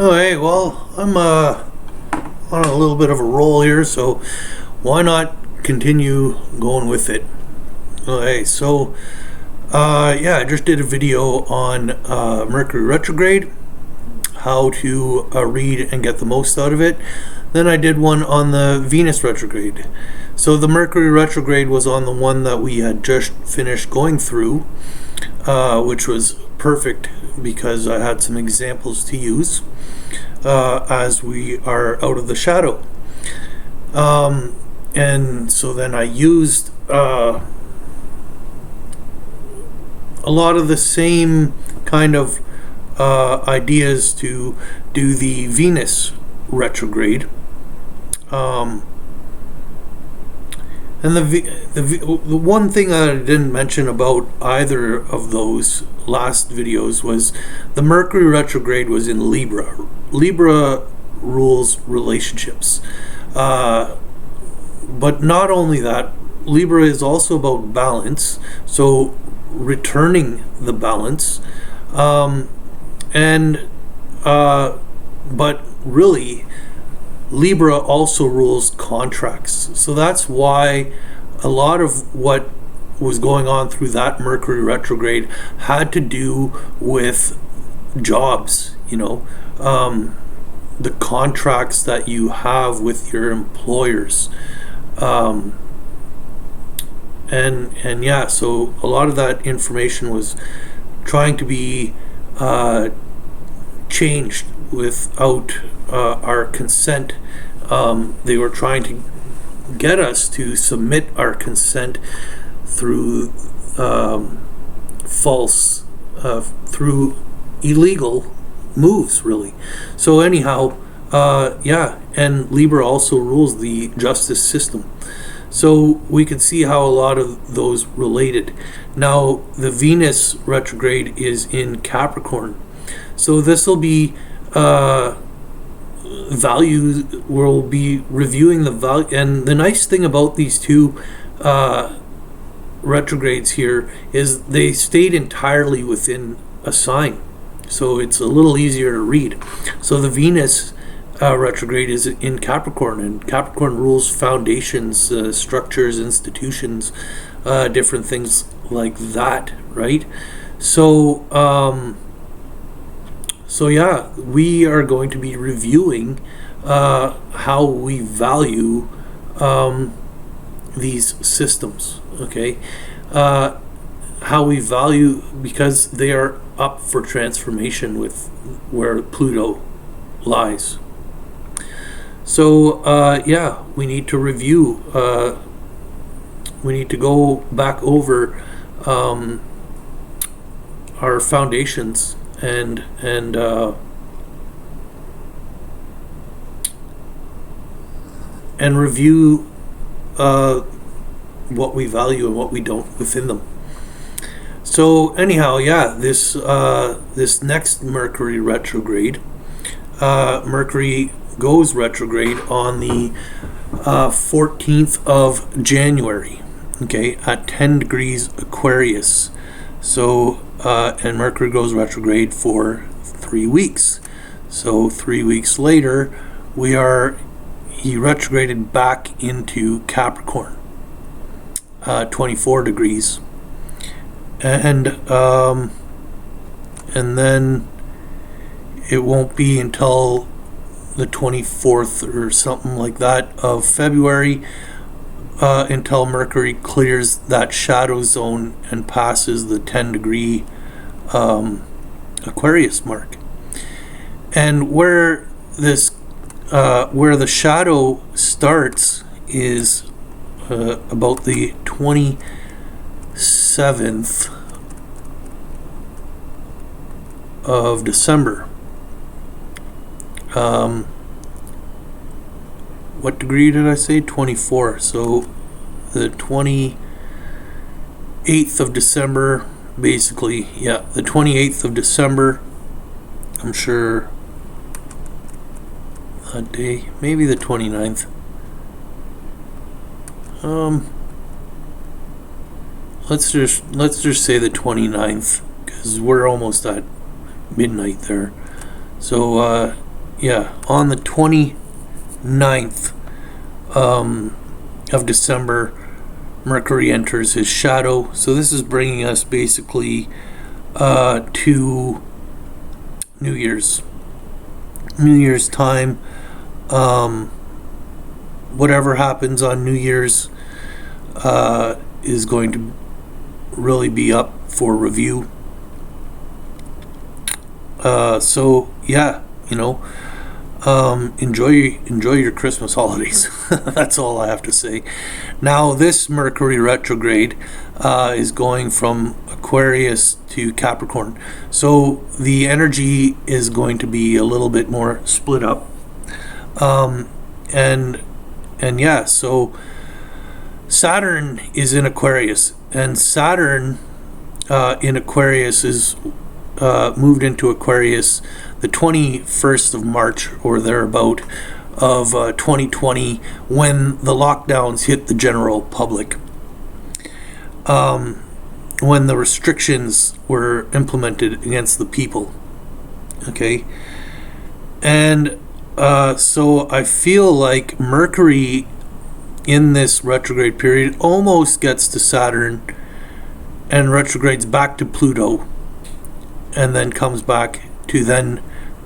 Okay, well, I'm on a little bit of a roll here, so why not continue going with it? Okay, so yeah, I just did a video on Mercury Retrograde, how to read and get the most out of it. Then I did one on the Venus Retrograde. So the Mercury Retrograde was on the one that we had just finished going through, which was perfect because I had some examples to use as we are out of the shadow. And so then I used a lot of the same kind of ideas to do the Venus retrograde. And the one thing that I didn't mention about either of those last videos was the Mercury retrograde was in Libra. Libra rules relationships. But not only that, Libra is also about balance, so returning the balance. But really, Libra also rules contracts. So that's why a lot of what was going on through that Mercury retrograde had to do with jobs, the contracts that you have with your employers. And yeah, so a lot of that information was trying to be changed without our consent. They were trying to get us to submit our consent through through illegal moves, really. So anyhow, yeah, and Libra also rules the justice system. So we could see how a lot of those related. Now, the Venus retrograde is in Capricorn. So this will be values. We'll be reviewing the value. And the nice thing about these two retrogrades here is they stayed entirely within a sign. So it's a little easier to read. So the Venus retrograde is in Capricorn, and Capricorn rules foundations, structures, institutions, different things like that, right? So yeah, we are going to be reviewing how we value these systems, okay? How we value, because they are up for transformation with where Pluto lies. So yeah, we need to review. We need to go back over our foundations and review what we value and what we don't within them. So anyhow, yeah, this next Mercury retrograde, Mercury goes retrograde on the 14th of January, okay, at 10 degrees Aquarius. So and Mercury goes retrograde for 3 weeks. So 3 weeks later, he retrograded back into Capricorn, 24 degrees. And then it won't be until the 24th or something like that of February until Mercury clears that shadow zone and passes the 10-degree Aquarius mark. And where the shadow starts is about the 27th of December. What degree did I say? 24. So the 28th of December, basically, yeah, the 28th of December, I'm sure that day, maybe the 29th. Let's just say the 29th, because we're almost at midnight there. So on the 29th of December, Mercury enters his shadow. So this is bringing us basically to New Year's time. Whatever happens on New Year's is going to really be up for review. So yeah, enjoy your Christmas holidays. That's all I have to say. Now, this Mercury retrograde is going from Aquarius to Capricorn, so the energy is going to be a little bit more split up. And yeah, so Saturn is in Aquarius, and Saturn in Aquarius is moved into Aquarius the 21st of March or thereabout of 2020, when the lockdowns hit the general public, when the restrictions were implemented against the people. Okay, and so I feel like Mercury in this retrograde period almost gets to Saturn and retrogrades back to Pluto, and then comes back to then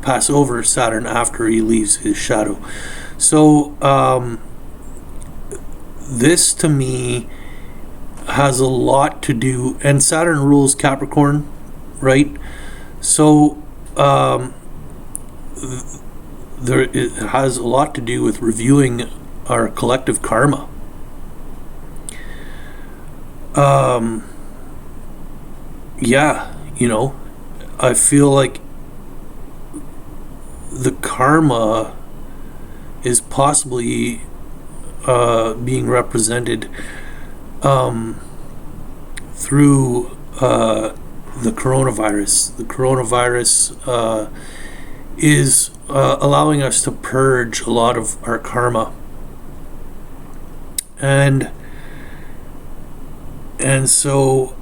pass over Saturn after he leaves his shadow. So this to me has a lot to do, and Saturn rules Capricorn, right? So it has a lot to do with reviewing our collective karma. Yeah, I feel like the karma is possibly being represented through the coronavirus. The coronavirus is allowing us to purge a lot of our karma, and so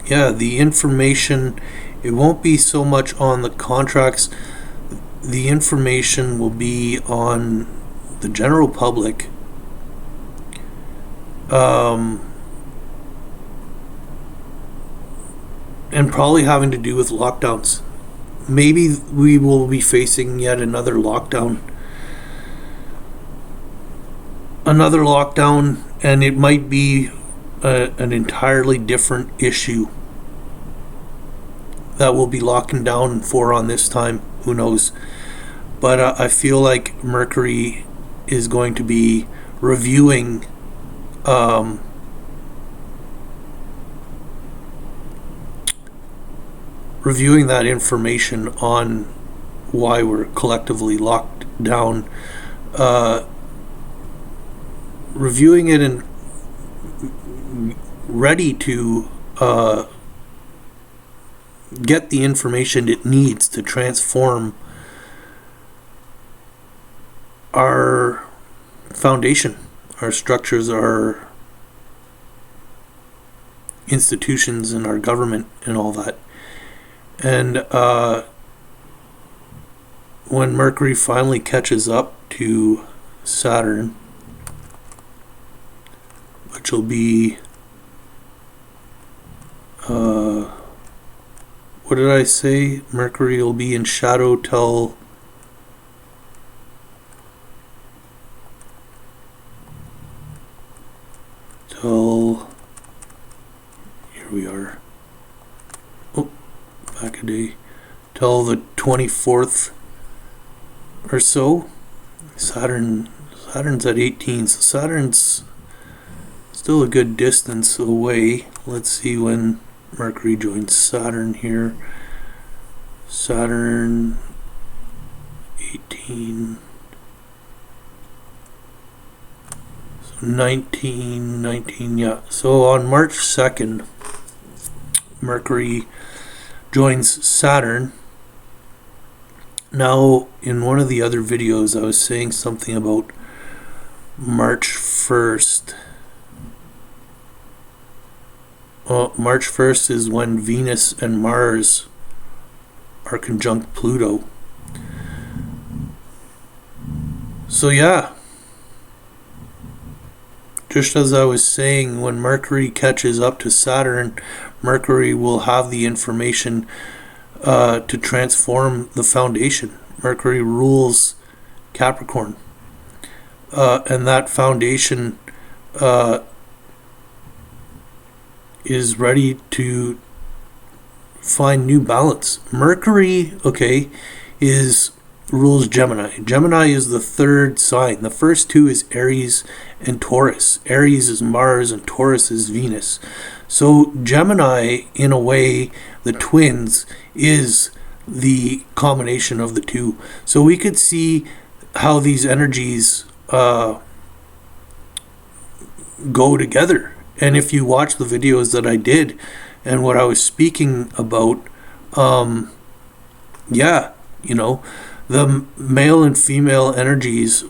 yeah, the information, it won't be so much on the contracts. The information will be on the general public. And probably having to do with lockdowns. Maybe we will be facing yet another lockdown. And it might be an entirely different issue that we'll be locking down for on this time. Who knows? But I feel like Mercury is going to be reviewing that information on why we're collectively locked down, reviewing it and ready to get the information it needs to transform our foundation, our structures, our institutions, and our government, and all that. And when Mercury finally catches up to Saturn, which will be what did I say? Mercury will be in shadow till here we are. Oh, back a day. Till the 24th or so. Saturn's at 18, so Saturn's still a good distance away. Let's see when Mercury joins Saturn here. Saturn 18, so 19, yeah. So on March 2nd, Mercury joins Saturn. Now, in one of the other videos, I was saying something about March 1st. March 1st is when Venus and Mars are conjunct Pluto. So yeah, just as I was saying, when Mercury catches up to Saturn, Mercury will have the information to transform the foundation. Mercury rules Capricorn, and that foundation is ready to find new balance. Mercury, okay, rules Gemini. Gemini is the third sign. The first two is Aries and Taurus. Aries is Mars and Taurus is Venus. So Gemini, in a way, the twins, is the combination of the two. So we could see how these energies go together. And if you watch the videos that I did and what I was speaking about, yeah, you know, the male and female energies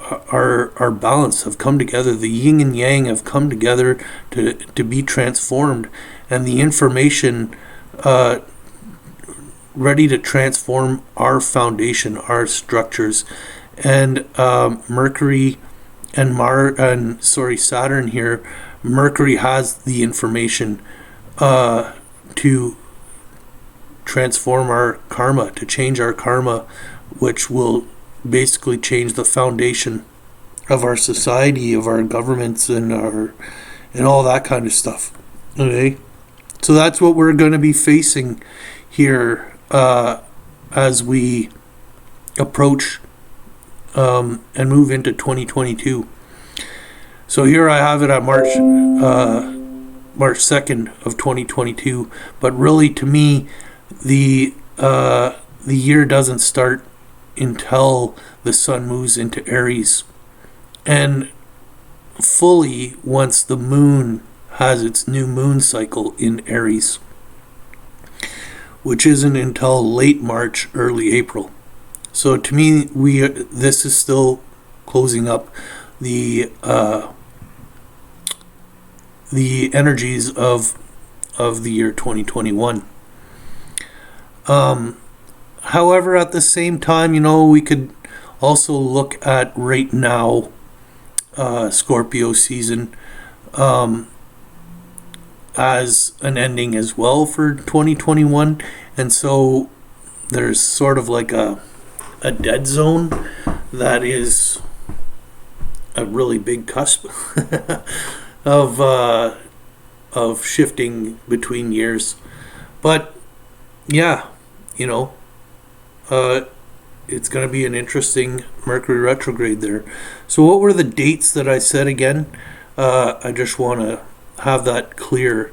are balanced, have come together. The yin and yang have come together to be transformed, and the information ready to transform our foundation, our structures. And Mercury and Saturn here. Mercury has the information to transform our karma, to change our karma, which will basically change the foundation of our society, of our governments, and all that kind of stuff. Okay, so that's what we're going to be facing here as we approach and move into 2022. So here I have it at March 2nd of 2022, but really to me the year doesn't start until the sun moves into Aries, and fully once the moon has its new moon cycle in Aries, which isn't until late March, early April. So to me, this is still closing up the energies of the year 2021. However, at the same time, we could also look at right now Scorpio season as an ending as well for 2021, and so there's sort of like a dead zone that is a really big cusp of shifting between years. But yeah, it's going to be an interesting Mercury retrograde there. So what were the dates that I said again? I just want to have that clear.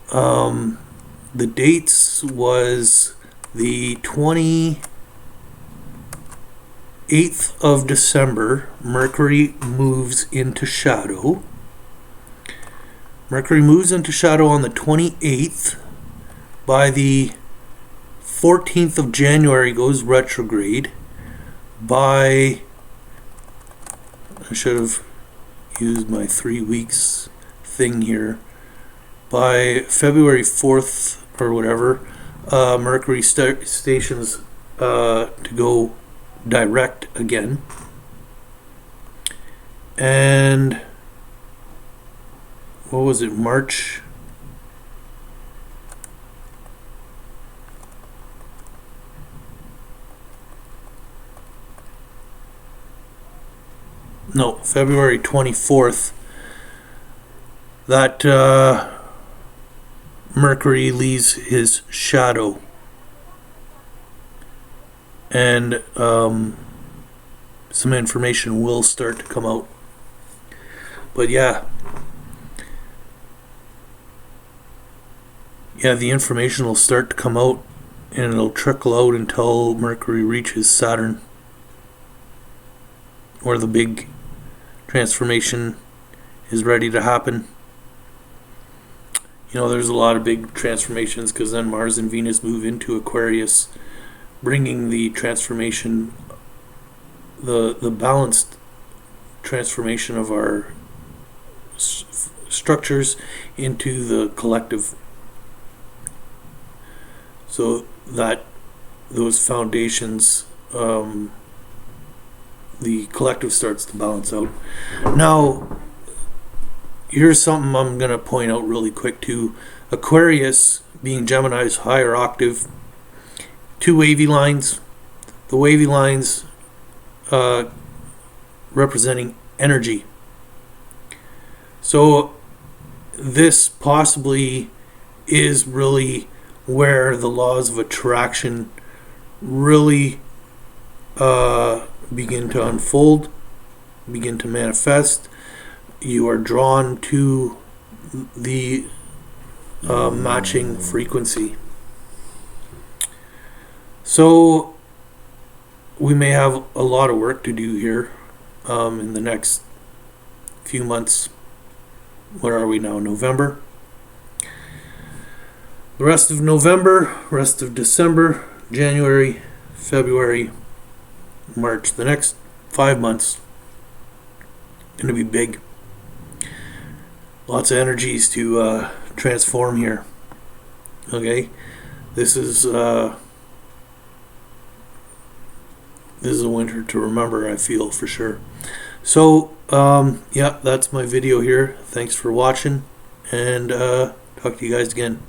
The dates was the 28th of December, Mercury moves into shadow. Mercury moves into shadow on the 28th. By the 14th of January goes retrograde. I should have used my 3 weeks thing here. By February 4th or whatever, Mercury stations to go direct again. And what was it, March? No, February 24th, that Mercury leaves his shadow, and some information will start to come out. But yeah, the information will start to come out, and it'll trickle out until Mercury reaches Saturn, where the big transformation is ready to happen. There's a lot of big transformations because then Mars and Venus move into Aquarius, bringing the transformation, the balanced transformation of our structures into the collective. So that those foundations, the collective starts to balance out. Now, here's something I'm going to point out really quick too. Aquarius, being Gemini's higher octave, two wavy lines. The wavy lines representing energy. So this possibly is really where the laws of attraction really begin to unfold, begin to manifest. You are drawn to the matching frequency. So we may have a lot of work to do here in the next few months. What are we now? November? The rest of November, rest of December, January, February, March. The next 5 months going to be big. Lots of energies to transform here. Okay, this is a winter to remember, I feel, for sure. So yeah, that's my video here. Thanks for watching, and talk to you guys again.